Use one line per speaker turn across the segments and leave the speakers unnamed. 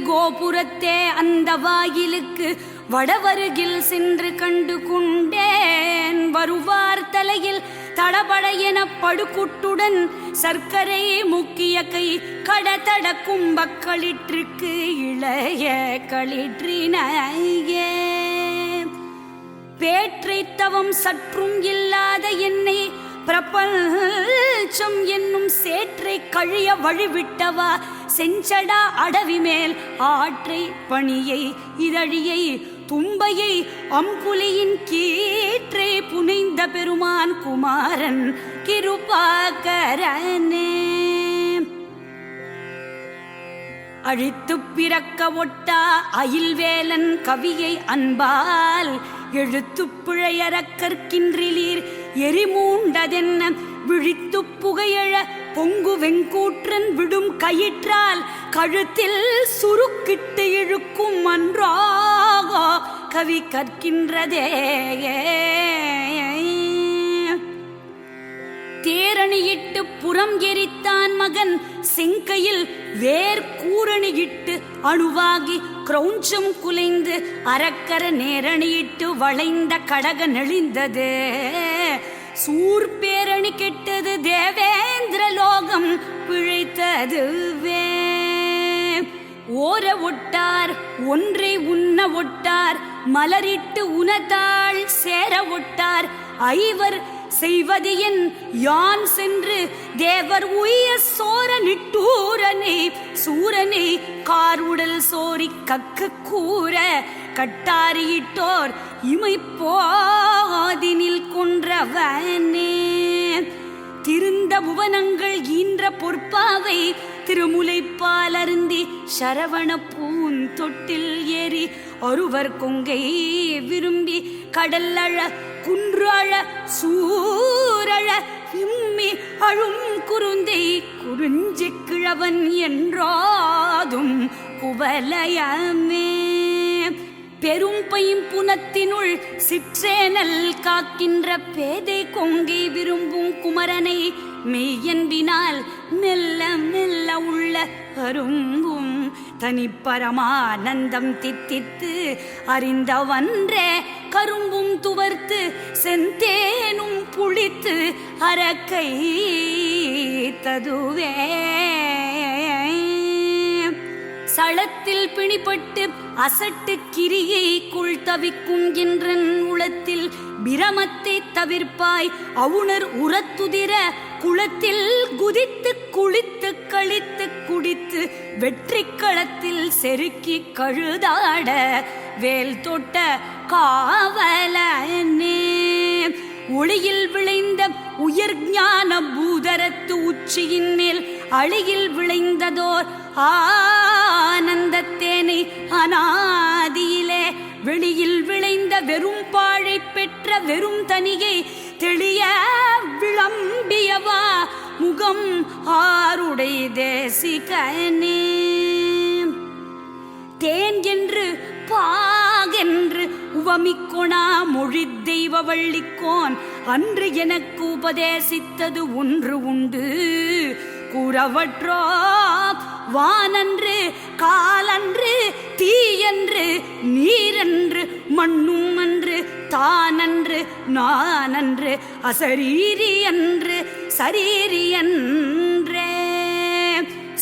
கோபுரத்தே அந்த வாயிலுக்கு வடவருகில் சென்று கண்டு கொண்டேன். வருவார் தலையில் தடபட என படுகுட்டுடன் சர்க்கரை முக்கிய கை கடதட கும்பக்களிற்றுக்கு இளைய களிற்றினையே. பேற்றை தவம் சற்றும் இல்லாத என்னை பிரபஞ்சம் என்னும் சேற்றை கழிய வழிவிட்டவா செஞ்சடா அடவி மேல் ஆற்றை பணியை இதழியை தும்பையை அம்புலியின் கீற்றை புனைந்த பெருமான் குமாரன் கிருபாகரனே. அழித்து பிறக்க ஒட்டா அயில்வேலன் கவியை அன்பால் எழுத்து பிழையற கற்கின்றிலீர் எரிமூண்டதென்ன விழித்து புகையழ பொங்கு வெங்கூற்றன் விடும் கயிற்றால் கழுத்தில் சுருக்கிட்டு இழுக்கும் அன்றாக கவி கற்கின்றதே. தேரணியிட்டு புறம் எரித்தான் மகன் செங்கையில் வேர் கூரணியிட்டு அணுவாகி கிரௌஞ்சம் குலைந்து அரக்கர நேரணியிட்டு வளைந்த கடக நெளிந்தது. சூர்பேரணி கெட்டது தேவேந்திர லோகம் பிழைத்ததுவே. ஓர ஒட்டார் ஒன்றை உண்ண ஒட்டார் மலரிட்டு உனதாள் சேர ஒட்டார் ஐவர் செய்வது என் யான் சென்று தேவர் உய சோர நிட்டூரனே சூரனே காருடல் சோரி கக்க கூற கட்டாரியிட்டோர் இமைப்போதினில் கொன்றவனே. திருந்த புவனங்கள் ஈன்ற பொற்பாவை திருமுலைப்பால் அருந்தி சரவண பூந்தொட்டில் ஏறி ஒருவர் கொங்கை விரும்பி கடல் அழ குன்று அழ சூரழ விம்மி அழும் குருந்தை குறிஞ்சி கிழவன் என்றாதும் குவலயமே. பெரும் பைம்புனத்தினுள் சிற்றேனல் காக்கின்ற பேதை கொங்கை விரும்பும் குமரனை மெய்யன்பினால் மெல்ல மெல்ல உள்ள அரும்பும் தனிப்பரமானந்தம் தித்தித்து அறிந்தவன்றே கரும்பும் துவர்த்து செந்தேனும் புளித்து அரக்கை ததுவே. சளத்தில் பிணிப்பட்டு அசட்டு கிரியை குள் தவிக்கும் என்றன் உளத்தில் பிரமத்தை தவிர்ப்பாய் அவுணர் உரத்துதிர குளத்தில் குதித்து குளித்து கழித்து குடித்து வெற்றி களத்தில் செருக்கி கழுதாட வேல் தொட்ட காவலனே. ஒளியில் விளைந்த உயர் ஞான பூதரத்து உச்சியின் மேல் அழியில் விளைந்ததோர் ஆனந்தத்தேனை அநாதியிலே வெளியில் விளைந்த வெறும் பாழை பெற்ற வெறும் தனியை தெளிய விளம்பியவா முகம் ஆருடை தேசிகனே. தேன் என்று பாகென்று உவமிக்கொணா மொழி தெய்வ வள்ளிக்கோன் அன்று எனக்கு உபதேசித்தது ஒன்று உண்டு கூறவற்றோ வானன்று காலன்று தீயன்று நீரன்று மண்ணும் அன்று தானன்று நானன்று அசரீரி அன்று சரீரி அன்றே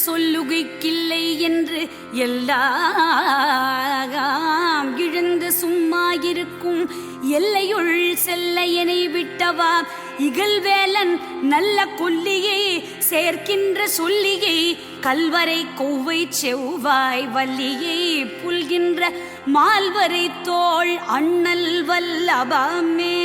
சொல்லுகைக்கில்லை என்று எல்லாம் இழந்து சும்மா இருக்கும் எல்லையுள் செல்ல எனை விட்டவா இகழ்வேலன் நல்ல கொல்லியை சேர்க்கின்ற சொல்லியை கல்வரை கொவ்வை செவ்வாய் வல்லியை புல்கின்ற மால்வரை தோள் அண்ணல் வல்லபமே.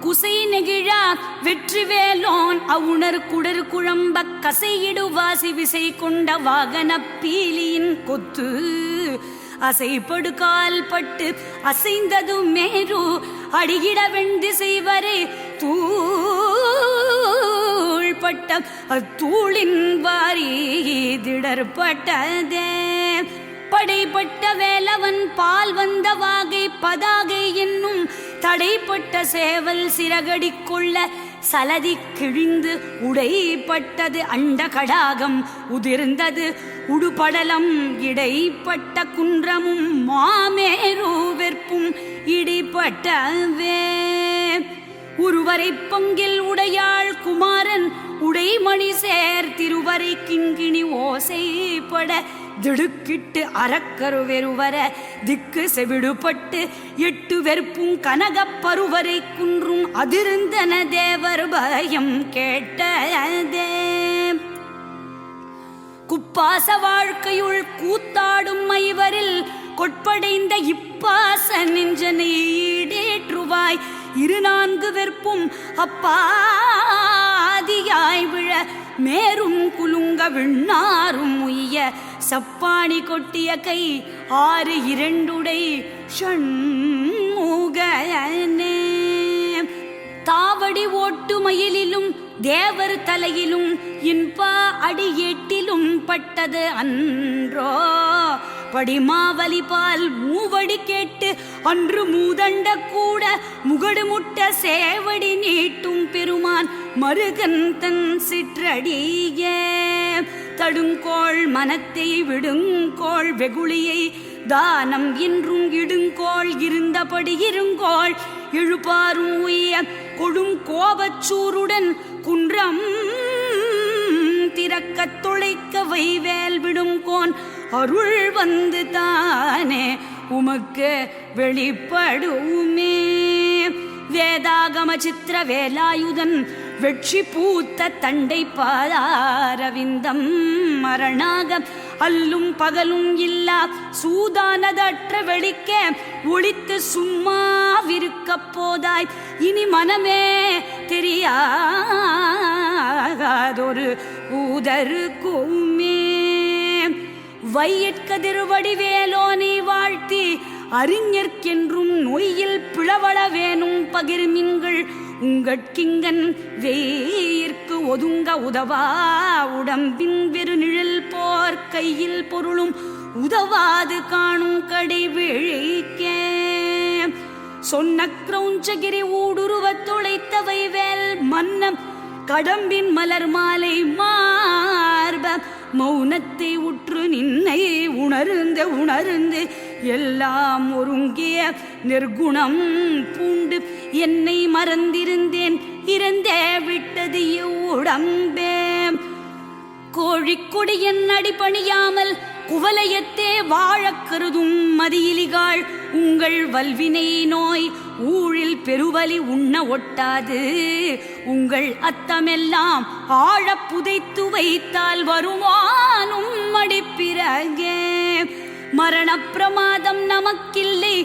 குசை நெகிழா வெற்றிவேலோன் அவுணர் குடர் குழம்ப கசையிடுவாசி விசை கொண்ட வாகன பீலியின் கொத்து அசைப்படு கால் பட்டு அசைந்தது மேரு அடிகிட வெண்திசை வரை தூள்பட்ட அத்தூளின் வாரி திடற்பட்டதே. படைப்பட்ட வேலவன் பால் வந்த வாகை பதாகை என்னும் தடைப்பட்ட சேவல் சிறகடி கொள்ள சலதி கிழிந்து உடைப்பட்டது அண்ட கடாகம் உதிர்ந்தது உடுபடலம் இடைப்பட்ட குன்றமும் மாமேரு வெற்பும் இடிப்பட்டவே உருவரை பொங்கில் உடையாள் குமாரன் உடைமணி சேர் திருவரை கிண்கிணி ஓசைப்பட திடுக்கிட்டு அறக்கரு வெறுவர திக்கு செவிடுபட்டு 8 வெறுப்பும் கனகப் பருவரை குன்றும் அதிருந்தன தேவர் பயம் கேட்டதே குப்பாச வாழ்க்கையுள் கூத்தாடும் மைவரில் கொட்படைந்த இப்பாச நெஞ்சனை ஈடேற்றுவாய் 2 வெற்பும் அப்பாதியாய் விழ மேரும் குலுங்க விண்ணாரும் உய்ய சப்பாணி கொட்டிய கை 6 2 ஷண்முகனே தாவடி ஓட்டு மயிலிலும் தேவர் தலையிலும் இன்பா அடியேட்டிலும் பட்டது அன்றோ படிமாவலி பால் மூவடி கேட்டு அன்று மூதண்ட கூட முகடு முட்ட சேவடி நீட்டும் பெருமான் மருகன் தன் சிற்றடியே தடுங்கோள் மனத்தை விடுங்கோள் வெகுளியை தானம் என்றும் இடுங்கோள் இருந்தபடி இருங்கோள் எழுப்பாரும் உய்ய கொடும் கோபச்சூருடன் குன்றம் திறக்க துளைக்க வைவேல் விடுங்கோன் அருள் வந்து தானே உமக்கு வெளிப்படுமே வேதாகம சித்திர வேலாயுதன் வெற்றி பூத்த தண்டை பாதாரவிந்தம் மரணாக அல்லும் பகலும் இல்லா சூதானதற்ற வெளிக்க ஒளித்து சும்மாவிருக்க போதாய் இனி மனமே தெரியாதொரு ஊதருக்குமே வையற்கதிர்வடிவேலோனை வாழ்த்தி அறிஞர்க்கென்றும் நொய்யில் பிளவள வேணும் பகிர்மின்கள் உங்கட்கிங்கன் வேயிற்கு ஒதுங்க உதவா உடம்பின் வெறு நிழல் போர் கையில் பொருளும் உதவாது காணும் கடை விழிக்கே சொன்ன கிரௌஞ்சகிரி ஊடுருவத் துளைத்தவை வேல் மன்னம் கடம்பின் மலர் மாலை மார்ப மௌனத்தை உற்று நின்னை உணர்ந்து எல்லாம் ஒருங்கிய நிர்குணம் பூண்டு என்னை மறந்திருந்தேன் இறந்தே விட்டது உடம்பே கோழிக்கொடியன் அடிபணியாமல் குவலயத்தே வாழக் கருதும் மதியிலிகாள் உங்கள் வல்வினை நோய் ஊழில் பெருவலி உண்ண ஒட்டாது உங்கள் அத்தமெல்லாம் ஆழ புதைத்து வைத்தால் வருமானும் மடிப்பிறகே மரண பிரமாதம் நமக்கில்லை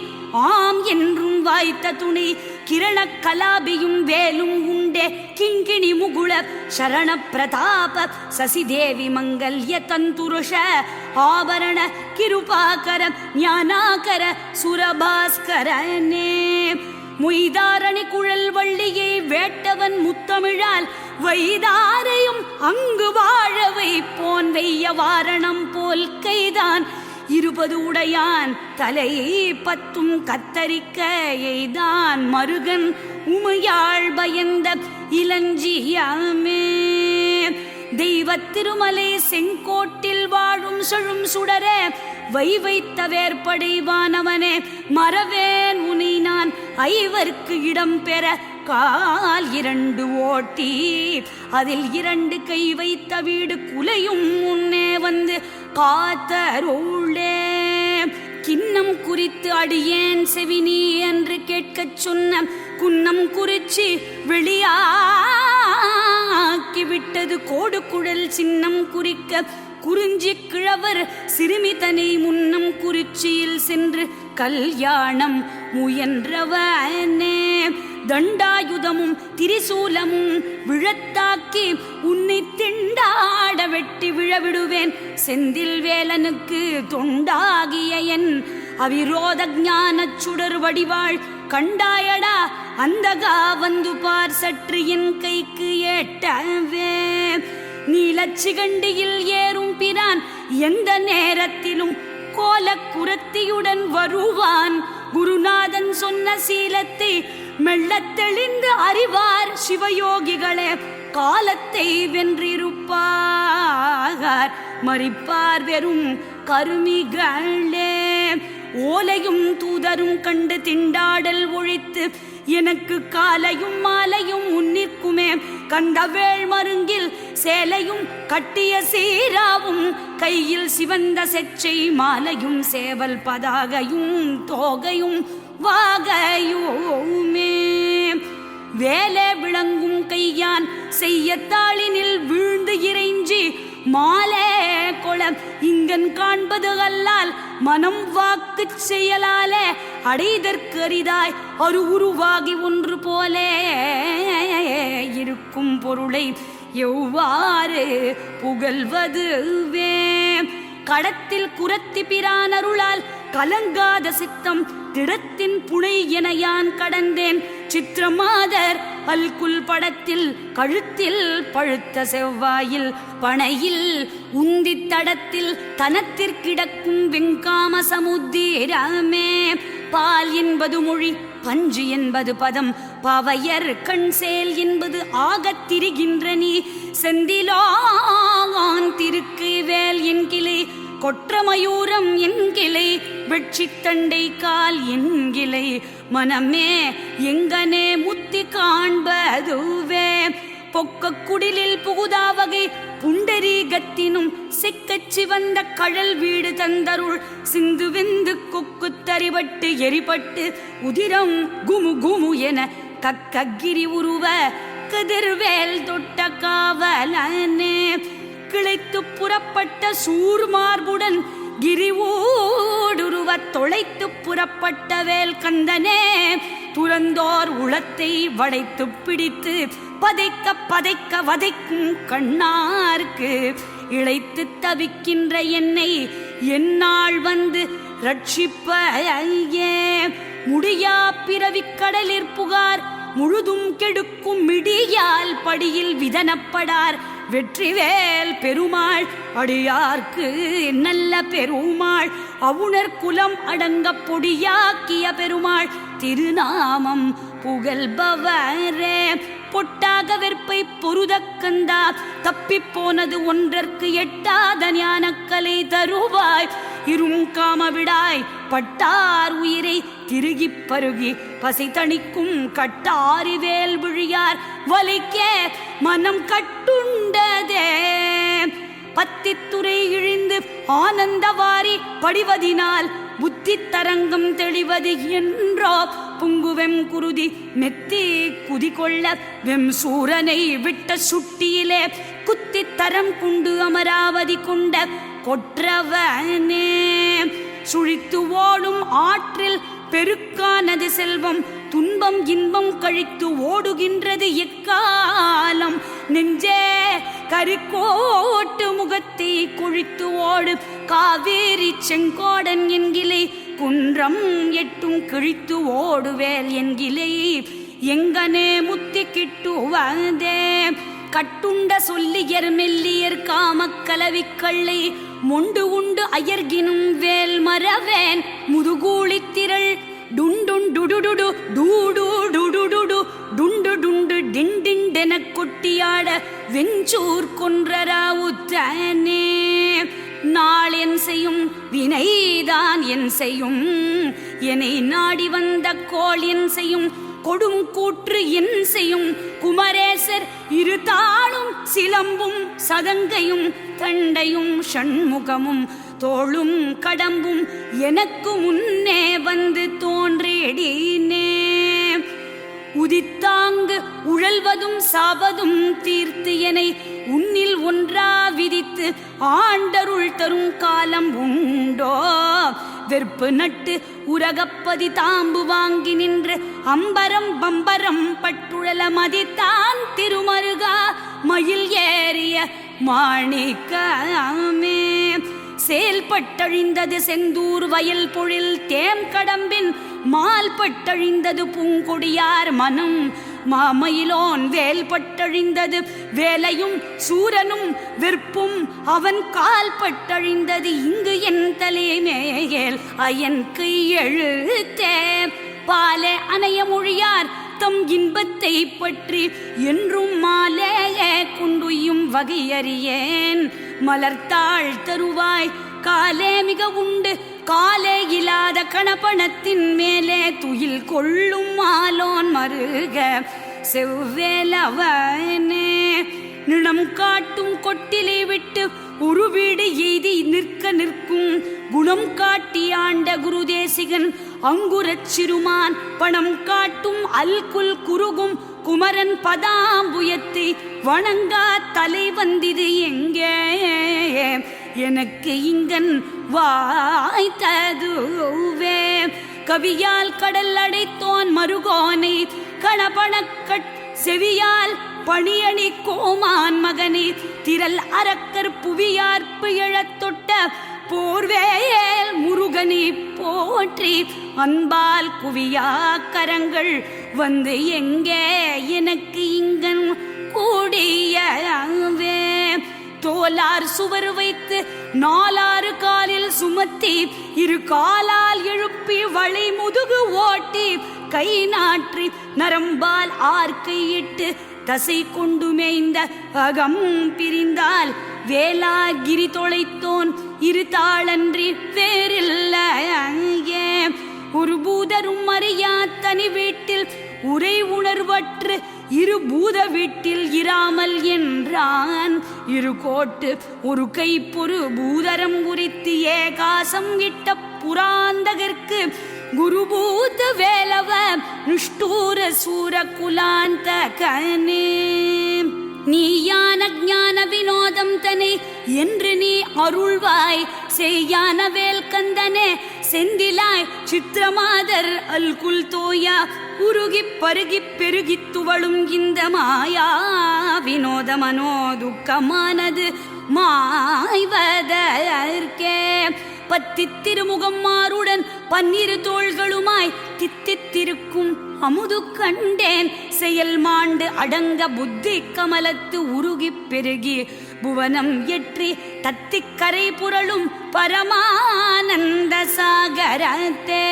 ஆம் என்றும் வாய்த்த துணை கிரண கலாபியும் வேலும் உண்டே கிங்கிணி முகுள சரண பிரதாப சசிதேவி மங்கல்ய தந்துருஷ ஆபரண கிருபாகர ஞானாகர சுரபாஸ்கரனே முய்தாரணி குழல் வள்ளியை வேட்டவன் முத்தமிழால் வைதாரையும் அங்கு வாழ வைப்போன் வெய்ய வாரணம் போல் கைதான் 20 உடையான் தலை 10 கத்தரிக்க எய்தான் மருகன் உமையாள் பயந்த இளஞ்சியாமே தெய்வ திருமலை செங்கோட்டில் வாழும் செழும் சுடர வைத்த வேற்படைவானவனே மறவேன் உனை நான் ஐவர்க்கு இடம் பெற கால் 2 ஓட்டி அதில் 2 கை வைத்த வீடு குலையும் முன்னே வந்து காத்தருளே கிண்ணம் குறித்து அடியேன் செவினி என்று கேட்கச் சொன்ன குன்னம் குறிச்சி வெளியாக்கி விட்டது கோடு குழல் சின்னம் குறிக்க குறிஞ்சி கிழவர் சிறுமிதனை முன்னம் குறிச்சியில் சென்று கல்யாணம் முயன்றவனே தண்டாயுதமும் திரிசூலமும் விழத்தாக்கி உன்னை திண்டாட வெட்டி விழவிடுவேன் செந்தில் வேலனுக்கு தொண்டாகிய என் அவிரோத ஞான சுடர் வடிவாள் கண்டாயடா அந்தகா வந்து பார் சற்று என் கைக்கு ஏட்டவே நீலச்சிகண்டியில் ஏறும் பிரான் எந்த நேரத்திலும் கோலக்குரத்தியுடன் வருவான் குருநாதன் சொன்ன சீலத்தை மெல்லத் தெளிந்து அறிவார் சிவயோகிகளே. காலத்தை வென்றிருப்பார் மறிப்பார் வெறும் கருமிகளே. ஓலையும் தூதரும் கண்டு திண்டாடல் ஒழித்து எனக்கு காலையும் மாலையும் முன்னிற்குமே. கந்தவேள் மருங்கில் சேலையும் கட்டிய சீராவும் கையில் சிவந்த செச்சை மாலையும் சேவல் பதாகையும் தோகையும் வாகையுமே. வேலை விளங்கும் கையான் செய்ய தாளினில் வீழ்ந்து இறைஞ்சி மாலே கொள இங்கன் காண்பது அல்லால் மனம் வாக்கு செயலாலே அடைதற்கு அரிதாய் ஒரு உருவாகி ஒன்று போலே இருக்கும் பொருளை எவ்வாறு புகழ்வதுவே. கடத்தில் குரத்தி பிரான் அருளால் கலங்காத சித்தம் திடத்தின் புனை என யான் கடந்தேன். சித்திரமாதர் அல்குல் படத்தில் கழுத்தில் பழுத்த செவ்வாயில் பனையில் உந்தி தடத்தில் தனத்திற்கிடக்கும் வெங்காம சமுத்திரமே. பால் என்பது மொழி பஞ்சு என்பது பதம் பாவையர் கண் சேல் என்பது ஆகத் திரிகின்ற நீ. செந்திலான் திருக்கு வேல் என்கிளை கொற்றமயூரம் என்கிளை வெட்சித்தண்டை கால் என்கிளை மனமே எங்கனே முத்தி காண்பதுவே. பொக்க குடிலில் புகுதாவகை புண்டரீகத்தினும் சிக்கச் சிவந்த கழல் வீடு தந்தருள் சிந்து வெந்து கொக்கு தறிபட்டு எரிபட்டு உதிரம் குமு குமு என கக்ககிரி உருவ கதிர்வேல் தொட்ட காவலனே. கிளைத்து புறப்பட்ட சூர்மார்புடன் கிரிவோடுருவ தொலைத்து புறப்பட்ட வேல் கந்தனே. துறந்தோர் உளத்தை வளைத்து பிடித்து பதைக்க பதைக்க வதைக்கும் கண்ணார்க்கு இழைத்து தவிக்கின்ற என்னை என்னால் வந்து ரட்சிப்பையே. முடியா பிறவிக் கடலிற் புகார் முழுதும் கெடுக்கும் மிடியால் படியில் விதனப்படார் வெற்றிவேல் பெருமாள் அடியார்க்கு நல்ல பெருமாள். அவுணர் குலம் அடங்க பொடியாக்கிய பெருமாள் திருநாமம் புகழ்பவரே. பொட்டாக வெற்பை பொருதக்கந்தா தப்பிப் போனது ஒன்றற்கு எட்டாத ஞானக்கலை தருவாய். இரும் காமவிடாய் பட்டார் உயிரை திருகிப் பருகி பசை தணிக்கும் கட்டாரிவேல் விழியார் வலிக்கே மனம் கட்டுண்டதே. பத்தித்துறை இழிந்து ஆனந்தவாரி படிவதினால் புத்தி தரங்கம் தெளிவது என்றோ. புங்குவெம் குருதி மெத்தி குதிகொள்ள வெம் சூரனை விட்ட சுட்டியிலே குத்தி தரம் குண்டு அமராவதி கொண்ட கொற்றவனே. சுழித்து ஓடும் ஆற்றில் பெருக்கானது செல்வம் துன்பம் இன்பம் கழித்து ஓடுகின்றது எக்காலம். நெஞ்சே கரிக்கோட்டு முகத்தை கொழித்து ஓடு காவேரி செங்கோடன் என்கிளை குன்றம் எட்டும் கிழித்து ஓடுவேல் என்கிளை எங்கனே முத்தி கிட்டுவதே. கட்டுண்ட சொல்லியர் மெல்லியர் காமக்கலவிக்கள்ளை மொண்டு உண்டு அயர்கினும் வேல் மரவேன் முதுகூளி திரள் டுண்டுண்டுடுடு டூடு டுடுடுடு டுண்டு டுண்டு டிண்டிண்டென கொட்டியாட வெஞ்சூர் கொன்றராவுத்தனே. நாள் என் செய்யும் வினைதான் என் செய்யும் என்னை நாடி வந்த கோள் என் செய்யும் கொடும் கூற்று என் செய்யும் குமரேசர் இரு தாளும் சிலம்பும் சதங்கையும் தண்டையும் ஷண்முகமும் தோளும் கடம்பும் எனக்கு முன்னே வந்து தோன்றிடினே. உதித்தாங்கு உழல்வதும் சாவதும் தீர்த்து எனை உன்னில் ஒன்றா விதித்து ஆண்டருள் தரும் காலம் உண்டோ. வெறுப்பு நட்டு உரகப்பதி தாம்பு வாங்கி நின்று அம்பரம் பம்பரம் பட்டுழல மதித்தான் திருமருகா மயில் ஏறிய மாணிக்கமே. செயல்பட்டழிந்தது செந்தூர் வயல் பொழில் தேம் கடம்பின் மால்பட்டழிந்தது பூங்கொடியார் மனம். மாமயிலோன் வேல்பட்டழிந்தது வேலையும் சூரனும் வெற்பும் அவன் கால் பட்டழிந்தது இங்கு என் தலைமேல் அயன் கை எழுத்தே. பாலே அணைய மொழியார் தம் இன்பத்தை பற்றி என்றும் மாலையே கொண்டுயும் வகையறியேன். மலர்த்தாள் தருவாய் காலே மிக உண்டு காலே இல்லாத கணபணத்தின் மேலே துயில் கொள்ளும் மாலோன் மருக செவ்வேலவனே. நிலம் காட்டும் கொட்டிலை விட்டு உருவீடு எய்தி நிற்கும் குணம் காட்டி ஆண்ட குருதேசிகன் அங்குரச் சிறுமான் பணம் காட்டும் அல்குல் குருகும் குமரன் பதாம்புயத்தை வணங்கா தலை வந்திது எங்கே எனக்கு இங்கன் வாய்த்ததுவே. கவியால் கடல் அடைத்தோன் மருகோனை கணபணக்கட் செவியால் பணியணி கோமான் மகனே திரள் அரக்கர் புவியார்ப்பு எழத் தொட்ட போர்வேல் முருகனே போற்றி அன்பால் குவியா கரங்கள் வந்து எங்கே எனக்கு இங்கன் கூடியவே. தோலார் சுவர் வைத்து நாலாறு காலில் சுமத்தி இரு காலால் எழுப்பி வளை முதுகு ஓட்டி கை நாற்றி நரம்பால் ஆர்க்கையிட்டு தசை கொண்டு மேய்ந்த அகம் பிரிந்தால் வேளாகிரி தொலைத்தோன் இரு தாளன்றி வேறில்லையே. ஒரு பூதரும் அறியா தனி வீட்டில் உரை உணர்வற்று இரு பூத வீட்டில் இராமல் என்றான். இரு கோட்டு ஒரு கை பொறு பூதரம் குறித்து ஏகாசம் இட்ட புராந்தகர்க்கு குருபூத வேலவ நிஷ்டூர சூர குலாந்த கனே. நீயான ஞான வினோதம் தனை என்று நீ அருள்வாய் செய்யான வேல் கந்தனே செந்திலாய் சித்திரமாதர் அல்குல் தோயா உருகி பருகி பெருகி துவளும் இந்த மாயா வினோத மனோ துக்கமானது மாய்வதற்கே. பத்தி திருமுகம் மாறுடன் பன்னிரு தோள்களுமாய் தித்தித்திருக்கும் அமுது கண்டேன் செயல் மாண்டு அடங்க புத்தி கமலத்து உருகி பெருகி புவனம் எற்றி தத்திக்கரை புரளும் பரமானந்த சாகரத்தே.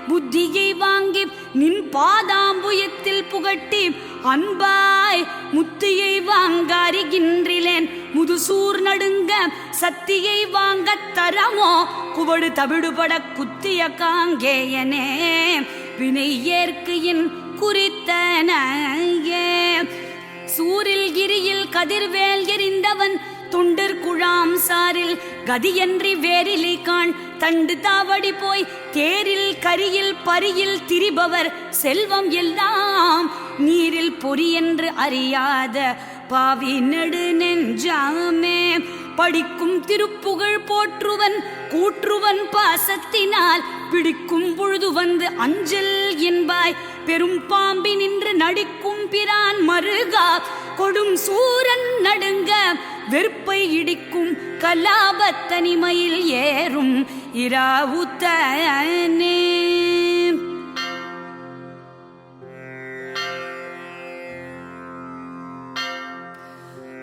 புத்தியை வாங்கி நின் பாதாம்புயத்தில் புகட்டி அன்பாய் முத்தியை வாங்க அறிகின்றிலேன் முதுசூர் நடுங்க சத்தியை வாங்க தரமோ குவடு தவிடுபட குத்திய காங்கேயனே வினை ஏற்கு என் குறித்தனையே. சூரில் கிரியில் கதிர்வேல் எறிந்தவன் தொண்டர் குழாம் சாரில் கதியன்றி வேரிலை காண் தண்டு தாவடி போய் தேரில் கரியில் பரியில் திரிபவர் செல்வம் எல்லாம் நீரில் பொறி என்று அறியாத பாவி நெடு நெஞ்சாமே. படிக்கும் திருப்புகழ் போற்றுவன் கூற்றுவன் பாசத்தினால் பிடிக்கும் பொழுது வந்து அஞ்சல் என்பாய் பெரும் பாம்பி நின்று நடிக்கும் பிரான் மருகா கொடும் சூரன் நடுங்க வெறுப்பை இடிக்கும் கலாபத் தனிமையில் ஏறும் இராவுத்தனே.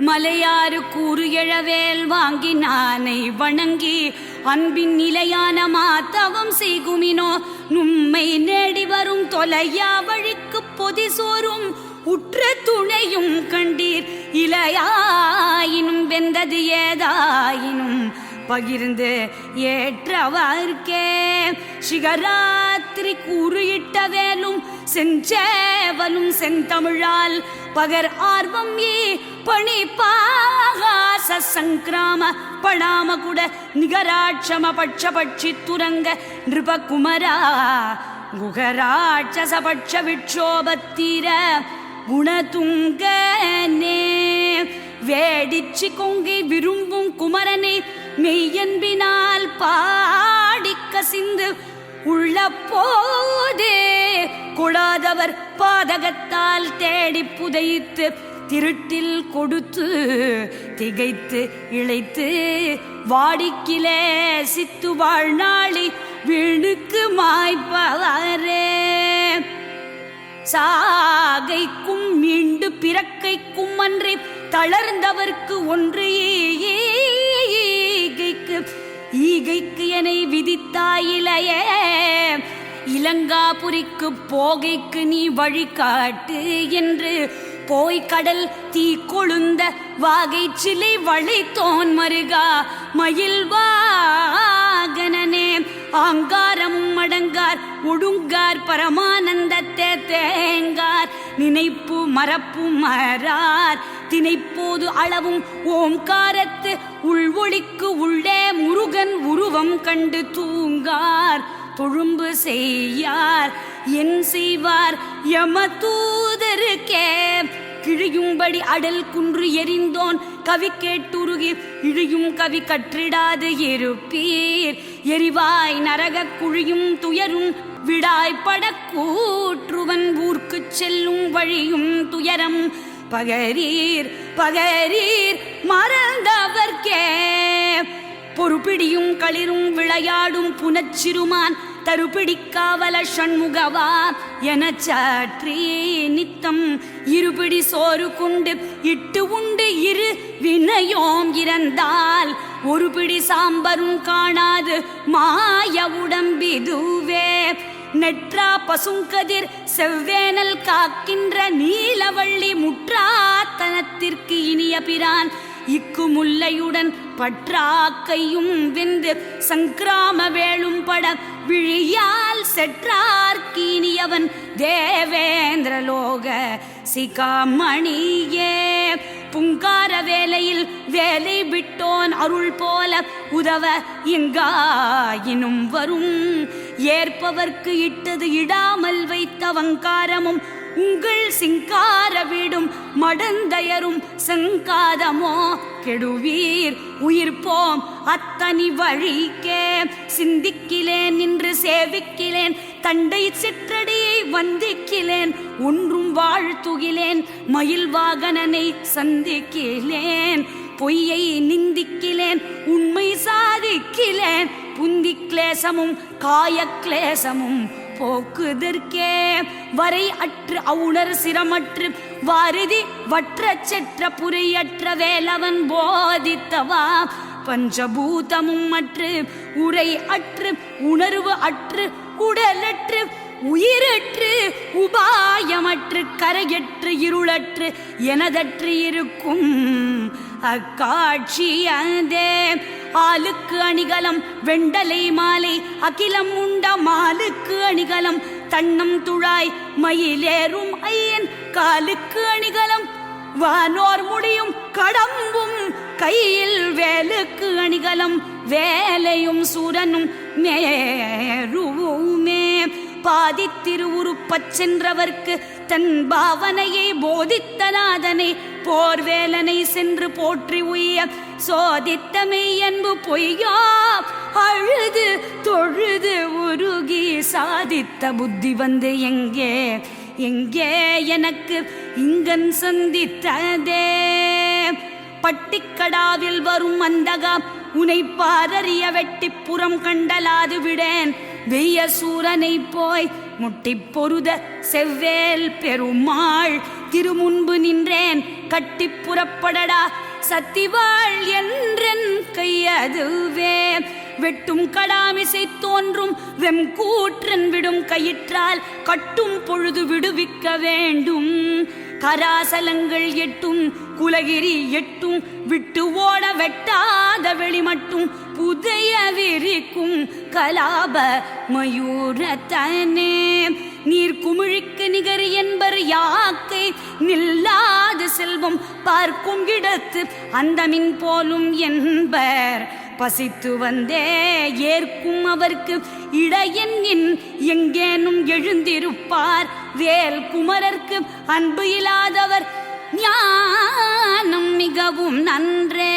மலையாறு கூறு எழவேல் வாங்கி நானை வணங்கி அன்பின் நிலையான மாத்தவம் செய்குமினோ நும்மை நேடி வரும் தொலையா வழிக்கு பொதி சோறும் உற்ற துணையும் கண்டீர் இலையாயினும் வெந்தது ஏதாயினும் பகிர்ந்து ஏற்றவர்க்கே. சிகராத்திரி கூறு இட்ட வேலும் செஞ்சேவலும் செந்தமிழால் பகர் ஆர்வம் ஏ பணிப்பாகாச சங்கிராம பணாமகுட நிகராட்சம பட்ச பட்சி துரங்க நிருபகுமரா குகராட்சச பட்ச விட்சோபத்தீர குணதுங்கனே. வேடிச்சி கொங்கை விரும்பும் குமரனை மெய்யன்பினால் பாடிக்க சிந்து உள்ள போதே கொடாதவர் பாதகத்தால் தேடி புதைத்து திருட்டில் கொடுத்து திகைத்து இழைத்து வாடிக்கிலே சித்து வாழ்நாளி வீணுக்கு மாய்ப்பவரே. சாகைக்கும் மீண்டு பிறக்கைக்கும் அன்றி தளர்ந்தவர்க்கு ஒன்று ஈகைக்கு ஈகைக்கு என்னை விதித்தாயிலையே இலங்காபுரிக்கு போகைக்கு நீ வழிகாட்டு என்று போய் கடல் தீ கொழுந்த வாகை சிலை வளைத்தோன் மருகா மயில் வாகனனே ஆங்காரமும் அடங்கார் ஒடுங்கார் பரமானந்தத்தே தேங்கார் நினைப்பு மறப்பு மறார் தினைப்போது அளவும் ஓம்காரத்து உள்வொளிக்கு உள்ளே முருகன் உருவம் கண்டு தூங்கார் தொழும்பு செய்யார் என் செய்வார் யமதூதருக்கே கிழியும்படி அடல் குன்று எரிந்தோன் கவி கேட்டுருகி இழியும் கவி கற்றிடாது இருப்பீர் எரிவாய் நரக குழியும் துயரும் விடாய்பட கூற்றுவன் ஊர்க்கு செல்லும் வழியும் துயரம் பகரீர் பகரீர் மறந்தவர்க்கே பொறுப்பிடியும் களிரும் விளையாடும் புனச்சிறுமான் தருபிடிக்காவல ஷண்முகவா என சாற்றி நித்தம் இருபிடி சோறு கொண்டு இட்டு உண்டு இரு வினையோம் இறந்தால் ஒரு பிடி சாம்பரும் காணாது மாய உடம்பிதுவே நெற்றா பசுங்கதிர் செவ்வேனல் காக்கின்ற நீலவள்ளி முற்றாத்தனத்திற்கு இனிய பிரான் இக்கு முல்லையுடன் பற்றாக்கையும் வெந்து சங்கிராம வேளும் பட விழியால் செற்றார்கீனியவன் தேவேந்திரலோக சிகாமணியே புங்கார வேலையில் வேலை விட்டோன் அருள் போல உதவ எங்காயினும் வரும் ஏற்பவர்க்கு இட்டது இடாமல் வைத்த வங்காரமும் உங்கள் சிங்கார வீடும் மடந்தயரும் சங்காதமோ கெடுவீர் உயிர்ப்போம் அத்தனி வழிக்கே சிந்திக்கிலேன் நின்று சேவிக்கிலேன் தண்டை சிற்றடியை வந்திக்கிலேன் ஒன்றும் வாழ்த்துகிலேன் மயில் வாகனனை சந்திக்கிலேன் பொய்யை நிந்திக்கிலேன் உண்மை சாதிக்கிலேன் புந்தி கிளேசமும் காயக்லேசமும் போக்குதற்கே வரை அற்று அவுணர் சிரமற்று வாரிதி வற்ற செற்ற புரியற்ற வேலவன் போதித்தவா பஞ்சபூதமும் அற்று உரை அற்று உணர்வு அற்று உடலற்று உயிரற்று உபாயமற்று கரையற்று இருளற்று எனதற்று இருக்கும் அக்காட்சி அதே ஆளுக்கு அணிகலம் வெண்டலை மாலை அகிலம் உண்ட மாலுக்கு அணிகலம் தன்னம் துழாய் மயிலேறும் ஐயன் காலுக்கு அணிகலம் வானோர் முடியும் கடம்பும் கையில் வேலுக்கு அணிகலம் வேலையும் சூரனும் மேருவுமே பாதித்திருவுருப்பச் சென்றவர்க்கு தன் பாவனையை போதித்த நாதனை போர்வேலனை சென்று போற்றி உய்ய சோதித்தமை என்பு பொய்யா அழுது தொழுது உருகி சாதித்த புத்தி வந்து எங்கே எங்கே எனக்கு இங்கன் சந்தித்ததே பட்டிக்கடாவில் வரும் அந்தகா உனை பாரறிய வெட்டிப்புறம் கண்டலாது விடேன் வெய்ய சூரனை போய் முட்டி பொருத செவ்வேல் பெருமாள் திருமுன்பு நின்றேன் கட்டி புறப்படடா சத்திவாள் என்றன் கையதுவே வெட்டும் கடாமிசை தோன்றும் வெம் கூற்றன் விடும் கயிற்றால் கட்டும் பொழுது விடுவிக்க வேண்டும் கராசலங்கள் எட்டும் குலகிரி எட்டும் விட்டு ஓட வெட்டாத வெளி மட்டும் புதைய விரிக்கும் கலாப மயூரத்தனே நீர் குமிழிக்கு நிகர் என்பர் யாக்கை நில்லாது செல்வம் பார்க்கும் இடத்து அந்த மின் போலும் என்பர் பசித்து வந்தே ஏற்கும் அவர்க்கு இடையன் எங்கேனும் எழுந்திருப்பார் வேல் குமரர்க்கு அன்பு இல்லாதவர் ஞானம் மிகவும் நன்றே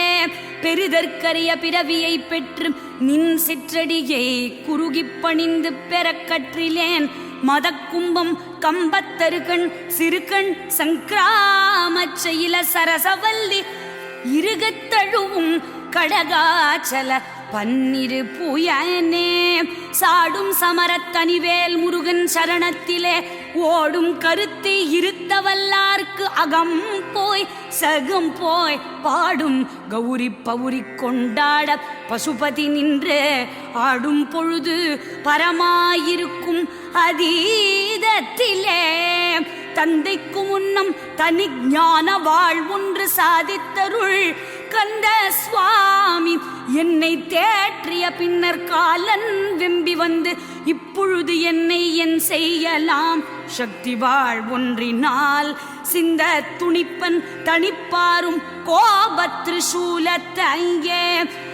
பெரிதற்கரிய பிறவியை பெற்று நின் சிற்றடியை குறுகிப் பணிந்து பெறக் கற்றிலேன் மதக்கும்பம் கம்பத்தருகண் சிறுகண் சங்கிராமச் செயல சரசவல்லி இருகத்தழுவும் கடகாச்சல பன்னிரு புயனே சாடும் சமரத்தனிவேல் முருகன் சரணத்திலே ஓடும் கருத்தை இருத்த வல்லார்க்கு அகம் போய் சகம் போய் பாடும் கௌரி பௌரி கொண்டாட பசுபதி நின்று ஆடும் பொழுது பரமாயிருக்கும் அதீதத்திலே தந்தைக்கு முன்னம் தனி ஞான வாழ்வொன்று சாதித்தருள் கந்த சுவாமி என்னை தேற்றிய பின்னர் காலன் வெம்பி வந்து இப்பொழுது என்னை என் செய்யலாம் சக்தி வாழ்வொன்றினால் சிந்த துணிப்பன் தனிப்பாரும் கோபத்ரிசூலத்தங்கே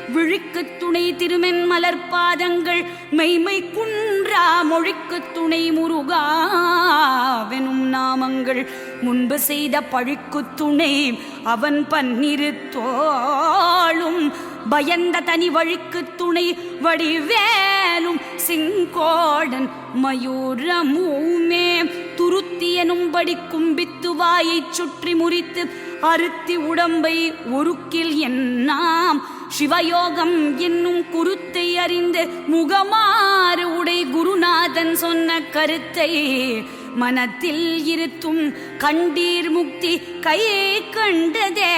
விழிக்கு துணை திருமென் மலர்பாதங்கள் மெய்மை குன்றா மொழிக்கு துணை முருகாவெனும் நாமங்கள் முன்பு செய்த பழிக்கு துணை அவன் பன்னிரு தோளும் பயந்த தனி வழிக்கு துணை வடிவேலும் சிங்கோடன் மயூரமுமே துருத்தி எனும்படி கும்பித்து வாயைச் சுற்றி முறித்து அறுத்தி உடம்பை ஒருக்கில் என்னாம் சிவயோகம் என்னும் குருத்தை அறிந்து முகமாறு உடை குருநாதன் சொன்ன கருத்தை மனத்தில் இருத்தும் கண்டீர் முக்தி கை கண்டதே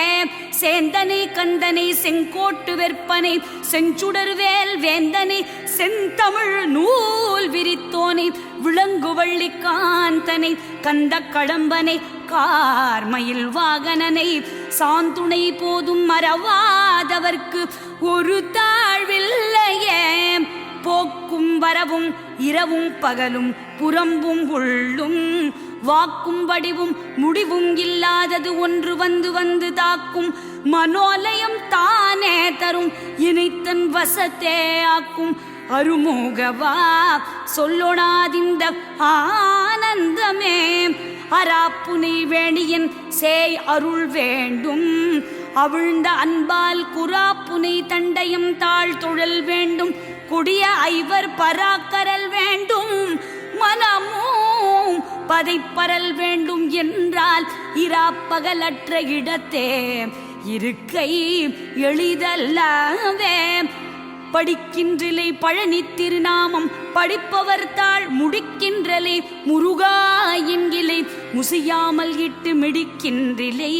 சேந்தனை கந்தனை செங்கோட்டு வெற்பனை செஞ்சுடர்வேல் வேந்தனை செந்தமிழ் நூல் விரித்தோனை விளங்கு வள்ளி காந்தனை கந்த கடம்பனை கார்மயில் வாகனனை சாந்துணை போதும் மறவாதவர்க்கு ஒரு தாழ்வில்லையே போக்கும் வரவும் இரவும் பகலும் புறம்பும் உள்ளும் வாக்கும் வடிவும் முடிவும் இல்லாதது ஒன்று வந்து வந்து தாக்கும் மனோலயம் தானே தரும் இணைத்தன் வசத்தே ஆக்கும் அருமோகவா சொல்லொணாதிந்த ஆனந்தமே அராப்புனை வேணியன் சேய் அருள் வேண்டும் அவிழ்ந்த அன்பால் குராப்புனை தண்டையும் தாழ் தொழல் வேண்டும் கொடிய ஐவர் பராக்கரல் வேண்டும் மனமும் பதைப்பரல் வேண்டும் என்றால் இராப்பகலற்ற இடத்தே இருக்கை எளிதல்லவே படிக்கின்றலை பழனி திருநாமம் படிப்பவர் தாள் முடிக்கின்றலை முருகா என்கிலை முசியாமல் இட்டு மிடிக்கின்றிலே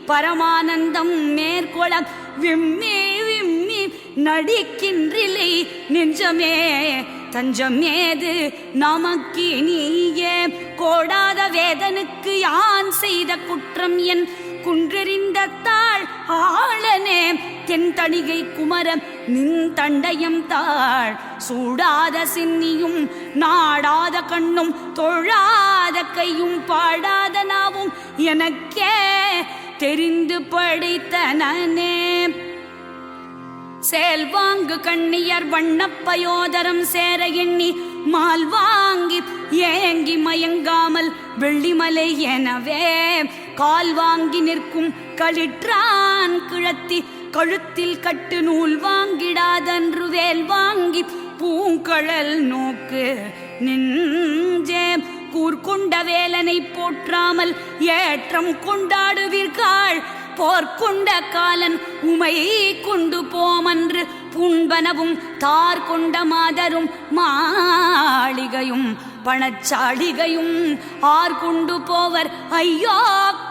பரமானந்தம் மேற்கொள விம்மி விம்மி நடிக்கின்றிலை நெஞ்சமே தஞ்சமேது நமக்கு நீயே கோடாத வேதனுக்கு யான் செய்த குற்றம் என் குன்றெறிந்த தாள் ஆளனே தென் தணிகை குமரம் நின் தண்டையம் தாள் சூடாத சின்னியும் நாடாத கண்ணும் தொழாத கையும் பாடாத நாவும் எனக்கே தெரிந்து படித்தனே சேல்வாங்கு கண்ணியர் வண்ணப்பயோதரம் சேர எண்ணி மால் வாங்கி ஏங்கி மயங்காமல் வெள்ளிமலை எனவே கால் வாங்கி நிற்கும் களிற்றான் கிழத்தி கழுத்தில் கட்டு நூல் வாங்கிடாதன்று வேல் வாங்கி பூங்கழல் நோக்கு நின்றே கூர்கொண்ட வேலனை போற்றாமல் ஏற்றம் கொண்டாடுவீர்கள் போர்க்கொண்ட காலன் உமை கொண்டு போமன்று புண்பனவும் தார் கொண்ட மாதரும் மாளிகையும் பணச்சாளிகையும் ஆர் கொண்டு போவர் ஐயோ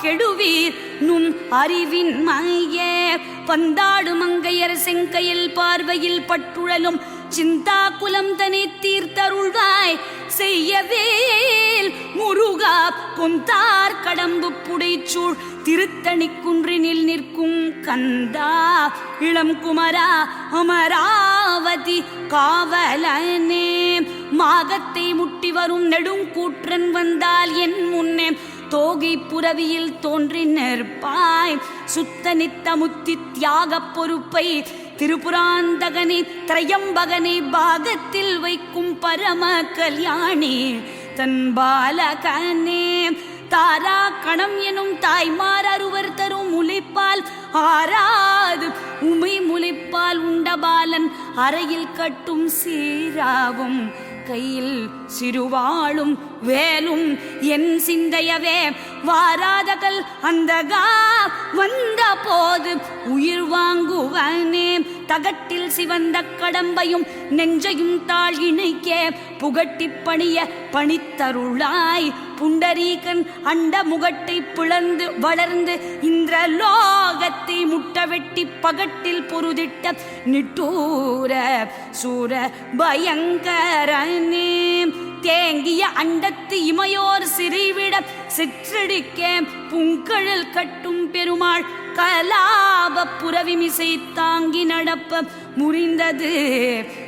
கெடுவீர் நும் அறிவின் மையே பந்தாடு மங்கையர் செங்கையில் பார்வையில் பட்டுழலும் சிந்தா குலம் தனி தீர்த்தருள்வாய் செய்யவேல் முருகா பொந்தார் கடம்பு புடைச்சூழ் திருத்தணி குன்றினில் நிற்கும் கந்தா இளம் குமரா அமராவதி காவலனே மாகத்தை முட்டி வரும் நெடுங்கூற்றன் வந்தால் என் முன்னே தோகை புறவியில் தோன்றி நிற்பாய் சுத்த நித்த முத்தி தியாக பொறுப்பை திருப்புராந்தகனை திரையம்பகனை பாகத்தில் வைக்கும் பரம கல்யாணி தன் பாலகனே தாரா கணம் எனும் தாய்மார் அறுவர் தரும் முளைப்பால் ஆறாது உமை முளைப்பால் உண்ட பாலன் அறையில் கட்டும் சீராவும் கையில் சிறுவாளும் வேலும் என் சிந்தையவே வாராதகள் அந்தகா வந்த போது உயிர் வாங்குவனே தகட்டில் சிவந்த கடம்பையும் நெஞ்சையும் தாழ் இணைக்கே புகட்டிப் பணிய பணித்தருளாய் புண்டரீகன் அண்ட முகட்டை பிளந்து வளர்ந்து இந்திரலோகத்தை முட்ட வெட்டி பகட்டில் பொருதிட்ட நிட்டூர சூர பயங்கரனே தேங்கிய அண்டத்து இமையோர் சிறிவிட சிற்றடிக்கே புங்கழல் கட்டும் பெருமாள் கலாப புறவிமிசை தாங்கி நடப்ப முறிந்தது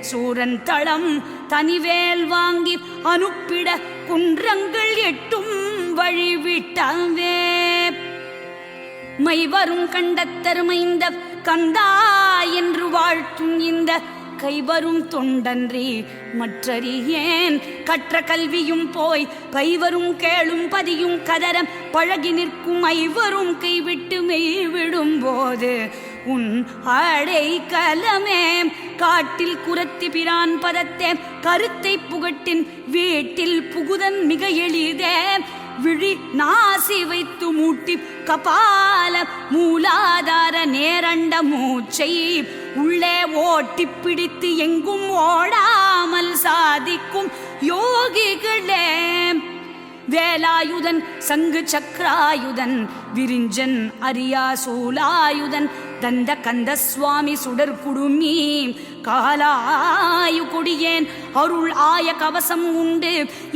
சூரன் தளம் தனிவேல் வாங்கி அனுப்பிட குன்றங்கள் எட்டும் வழிவிட்டவே மைவரும் கண்டத்தருமைந்த கந்தா என்று வாழ்த்தும் இந்த கைவரும் தொண்டன்றி மற்றறியேன் கற்ற கல்வியும் போய் பைவரும் கேளும் பதியும் கதற பழகி நிற்கும் ஐவரும் கைவிட்டு மெய்விடும் போது உன் அடை கலமே காட்டில் குரத்தி பிரான் பதத்தே கருத்தை புகட்டின் வீட்டில் புகுதன் மிக எளிதே விழி நாசி வைத்து மூட்டி கபால மூலாதார நேரண்ட மூச்சை உள்ளே ஓட்டி பிடித்து எங்கும் ஓடாமல் சாதிக்கும் யோகிகளே வேலாயுதன் சங்கு சக்கராயுதன் விரிஞ்சன் அரியா சூலாயுதன் தந்த கந்த சுவாமி சுடர் குடுமி காலாயு கொடியேன் அருள் ஆய கவசம் உண்டு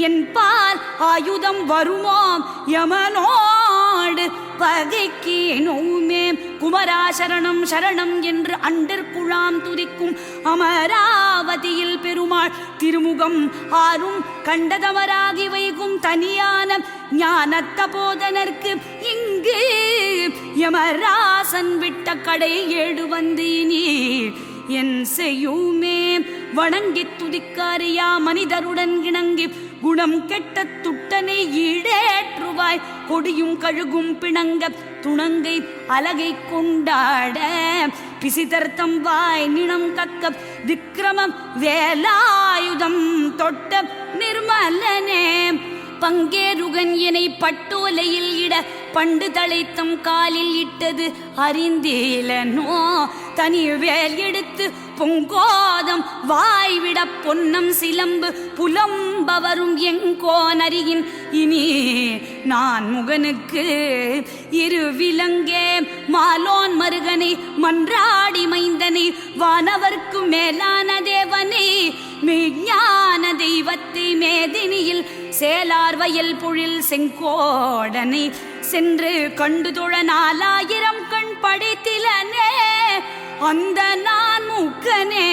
என் பால் ஆயுதம் வருமோ யமனோடு பகைக்கு நோமே குமரா சரணம் சரணம் என்று அண்டர்குழாம் துதிக்கும் அமராவதியில் பெருமாள் திருமுகம் ஆறும் கண்டதமராகி வைகும் தனியான ஞானத்த போதனர்க்கு இங்கு யமராசன் விட்ட கடை ஏடு வந்து நீ என் செய்யுமே வணங்கி துதிக்காரியா மனிதருடன் இணங்கி குணம் கெட்ட துட்டனை ஈடேற்றுவாய் கொடியும் கழுகும் பிணங்க துணங்கை அலகை கொண்டாட பிசிதர்த்தம் வாய் நினம் கக்க விக்கிரமம் வேலாயுதம் தொட்ட நிர்மலனே பங்கேருகன் எனை பட்டோலையில் இட பண்டு தழைத்தம் காலில் இட்டது அறிந்தேலனோ தனி வேல் எடுத்து பொங்கோதம் வாய்விட பொன்னம் சிலம்பு புலம்பவரும் எங்கோனரியின் இனி நான் முகனுக்கு இரு விலங்கே மாலோன் மருகனை மன்றாடி மைந்தனை வானவர்க்கு மேலான தேவனை மெய்ஞான தெய்வத்தை மேதினியில் சேலார் வயல் பொழில் செங்கோடனை சென்று கண்டு தொழ 4000 கண் படைத்திலனே அந்த நான் மூக்கனே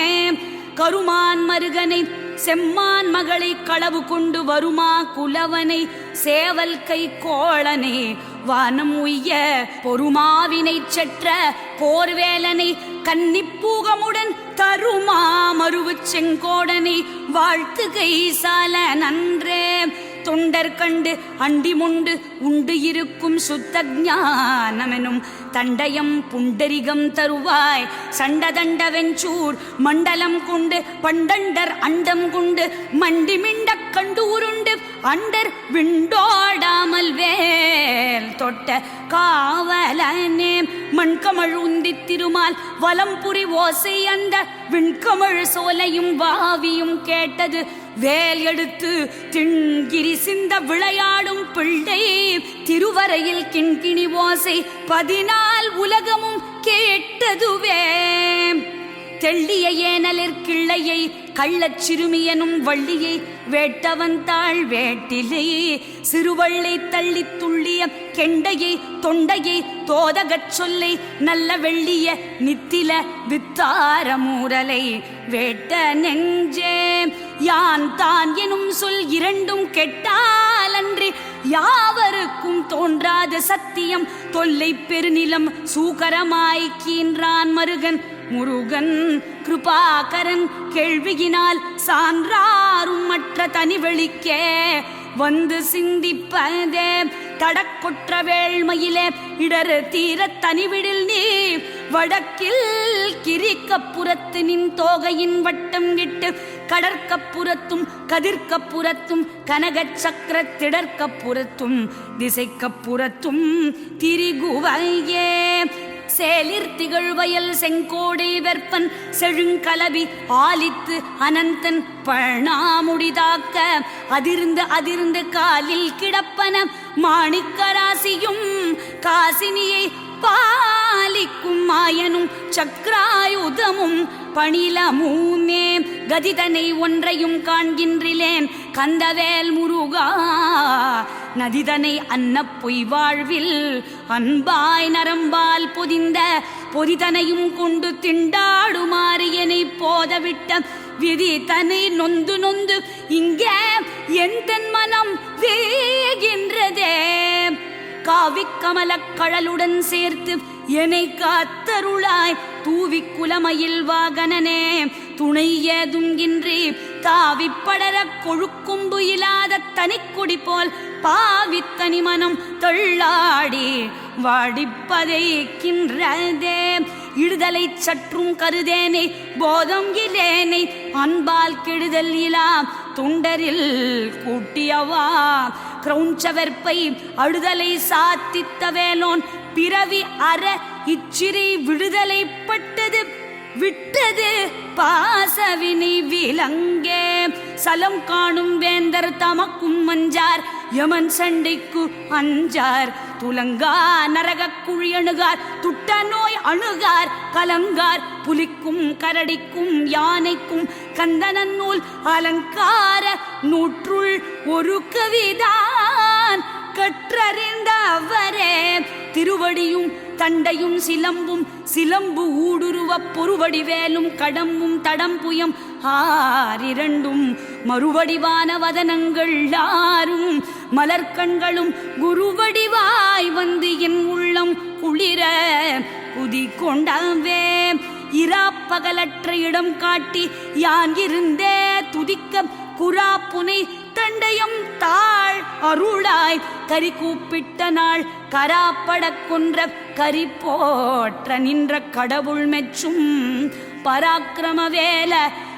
கருமான் மருகனை செம்மான் மகளை களவு கொண்டு வருமா குலவனை சேவல் கை கோளனை வானம் உய்ய பொறுமாவினை செற்ற போர்வேலனை கன்னிப்பூகமுடன் தருமா மருவு செங்கோடனை வாழ்த்துகை சால நன்றே தொண்டர் கண்டு அண்டி முண்டு உண்டு இருக்கும் சுத்த ஞானமெனும் தண்டயம் புண்டரிகம் தருவாய் சண்டதண்ட வெஞ்சூர் மண்டலம் கொண்டு பண்டண்டர் அண்டம் கொண்டு மண்டி மிண்ட கண்டு உருண்டு அண்டர் விண்டோடாமல் வேல் தொட்ட காவலனே மண்கமழ் உந்தி திருமால் வலம்புரி ஓசை அந்த விண்கமழ் சோலையும் வாவியும் கேட்டது வேல் எடுத்து திண்கிரி சிந்த விளையாடும் பிள்ளை திருவரையில் கிண்கிணி ஓசை 14 உலகமும் கேட்டதுவே தெள்ளிய ஏனலிற் கிள்ளையை கள்ளச் சிறுமியனும் வள்ளியை வேட்டவன் தாழ் வேட்டிலை சிறுவள்ளை தள்ளி துள்ளிய கெண்டையை தொண்டையை தோதகச் சொல்லை நல்ல வெள்ளிய நித்தில வித்தார மூரலை வேட்ட நெஞ்சே யான் தான் எனும் சொல் இரண்டும் கெட்டாலன்றி யாவருக்கும் தோன்றாத சத்தியம் தொல்லை பெருநிலம் சூகரமாய்க்கின்றான் மருகன் முருகன் கிருபாகரன் கேள்வியினால் சான்றாரும் மற்ற தனிவெளிக்கே வந்து சிந்திப்பதே தடக்கொற்ற வேள்மையிலே இடரு தீர தனிவிடில் நீ வடக்கில் கிரிக்கப்புறத்து நின் தோகையின் வட்டம் இட்டு கடற்கப்புறத்தும் கதிர்க்கப்புறத்தும் கனகச் சக்கர திடற்கப்புறத்தும் திசைக்கப்புறத்தும் திரிகுவையே சேலிர் திகழ்வயல் செங்கோடை வெற்பன் செழுங்கலவி ஆலித்து அனந்தன் பழாமுடிதாக்க அதிர்ந்து காலில் கிடப்பன மாணிக்கராசியும் காசினியை பாலிக்கும் மாயனும் சக்ராயுதமும் பணிலமுமே கதிதனை ஒன்றையும் காண்கின்றிலேன் கந்தவேல் முருகா நதிதனை அன்ன பொய் வாழ்வில் அன்பாய் நரம்பால் பொதிந்த பொதிதனையும் கொண்டு திண்டாடுமாறு என்னை போதவிட்ட விதி தனை நொந்து நொந்து இங்கே எந்த மனம் வேகின்றதே காவிக் கமலக் கழலுடன் சேர்த்து என்னை காத்தருளாய் தூவிக் குலமயில் வாகனனே துணை ஏதுங்கின்றி தாவிப்படர கொழுக்கும்பு இல்லாத தனிக்குடி போல் பாவித்தனி மனம் தள்ளாடி வாடிப்பதைக்கின்றதே இடுதலை சற்றும் கருதேனை போதம் இலேனை அன்பால் கெடுதல் இலா துண்டரில் கூட்டியவா கிரௌஞ்சவர்ப்பை அழுதலை சாத்தித்த வேலோன் பிறவி அற இச்சிறை விடுதலை பட்டது விட்டது பாசவினை விலங்கே சலம் காணும் வேந்தர் தமக்கும் மஞ்சார் யமன் சண்டைக்கு அஞ்சார் துலங்கா நரக குழி அணுகார் துட்ட நோய் அணுகார் கலங்கார் புலிக்கும் கரடிக்கும் யானைக்கும் கந்தனன் நூல் அலங்கார நூற்றுள் ஒரு கவிதான் கற்றறிந்த அவரே திருவடியும் தண்டையும் சிலம்பும் சிலம்பு ஊடுருவ பொறுவடி வேலும் கடம்பும் தடம்புயம் ஆறிரண்டும் மறுவடிவான வதனங்கள் ஆறும் மலர்கண்களும் குருவடிவாய் வந்து என் உள்ளம் குளிர குதி கொண்டவே இராப்பகலற்ற இடம் காட்டி யான் இருந்தே துதிக்க குராப்புனை தண்டையம் தாழ் அருளாய் கரி கூப்பிட்ட நாள் கராப்படக் கொன்ற கரி போற்ற நின்ற கடவுள் மெச்சும் பராக்கிரமவேல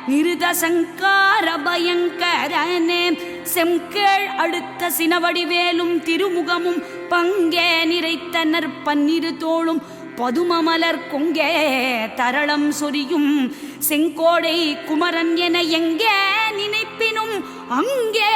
நிருத சங்கார பயங்கரனே செம்கேள் அடுத்த சினவடிவேலும் திருமுகமும் பங்கே நிறைத்தனர் பன்னிரு தோளும் பதுமமலர் கொங்கே தரளம் சொரியும் செங்கோடை குமரன் என எங்கே நினைப்பினும் அங்கே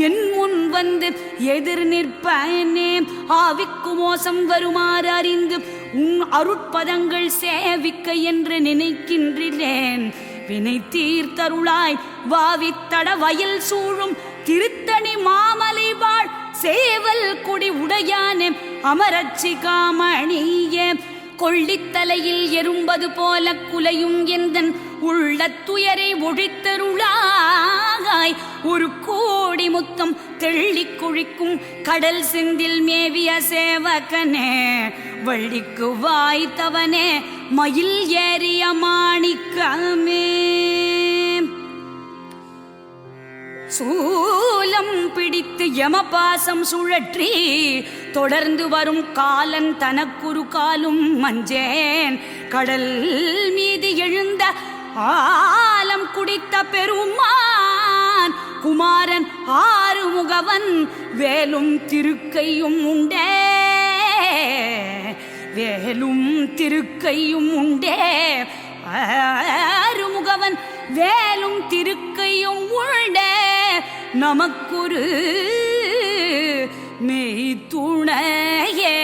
என் முன் வந்து எதிர் நிற்பனே ஆவிக்கு மோசம் வருமாறு அறிந்து உன் அருட்பதங்கள் சேவிக்க என்று நினைக்கின்றேன் வினை தீர்த்தருளாய் வாவித்தட வயல் சூழும் திருத்தணி மாமலை வாழ் சேவல் கொடி உடையானே அமரச்சி காமணியே கொள்ளித்தலையில் எறும்பது போல குலையும் எந்தன் உள்ள துயரை ஒழித்தருளாய் ஒரு கோடி முத்தம் தெள்ளிக் குழிக்கும் கடல் செந்தில் மேவிய சேவகனே வள்ளிக்கு வாய்த்தவனே மயில் ஏறிய மாணிக்கமே சூலம் பிடித்து யமபாசம் சுழற்றி தொடர்ந்து வரும் காலன் தனக்குரு காலும் மஞ்சேன் கடல் மீது எழுந்த ஆலம் குடித்த பெருமான் குமாரன் ஆறுமுகவன் வேலும் திருக்கையும் உண்டே வேலும் திருக்கையும் உண்டே ஆறுமுகவன் வேலும் திருக்கையும் உண்டே நமக்குரு மெய் துணையே